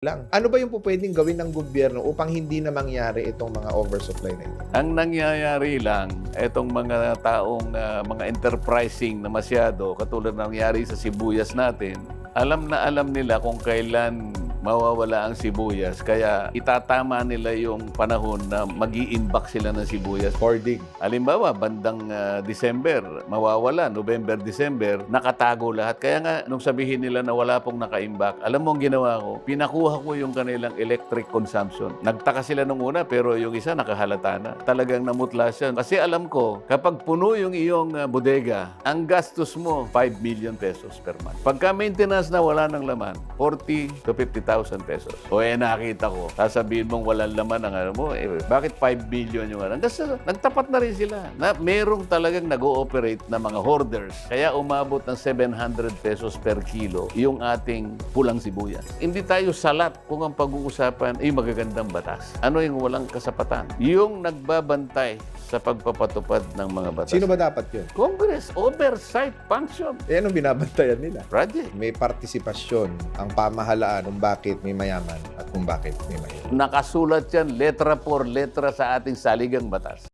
lang. Ano ba yung pupwedeng gawin ng gobyerno upang hindi na mangyari itong mga oversupply na ito? Ang nangyayari lang, itong mga taong mga enterprising na masyado, katulad ng nangyari sa sibuyas natin, alam na alam nila kung kailan mawawala ang sibuyas. Kaya itatama nila yung panahon na mag-i-imbak sila ng sibuyas. Hoarding. Halimbawa, bandang December, mawawala, November, December, nakatago lahat. Kaya nga, nung sabihin nila na wala pong naka-imbak, alam mo ang ginawa ko? Pinakuha ko yung kanilang electric consumption. Nagtaka sila nung una, pero yung isa nakahalata na. Talagang namutla siya. Kasi alam ko, kapag puno yung iyong bodega, ang gastos mo, 5 million pesos per month. Pagka maintenance na wala ng laman, 40 to 50,000 pesos. O nakita ko, sasabihin mong walang laman ang ano mo, bakit 5 billion yung ano? Kasi nagtapat na rin sila na merong talagang nag-ooperate na mga hoarders. Kaya umabot ng 700 pesos per kilo yung ating pulang sibuyas. Hindi tayo salat kung ang pag-uusapan ay magagandang batas. Ano yung walang kasapatan? Yung nagbabantay sa pagpapatupad ng mga batas. Sino ba dapat yun? Congress, oversight function. Anong binabantayan nila? Project. May partisipasyon ang pamahalaan kung bakit may mayaman at kung bakit may mahirap. Nakasulat yan letra por letra sa ating saligang batas.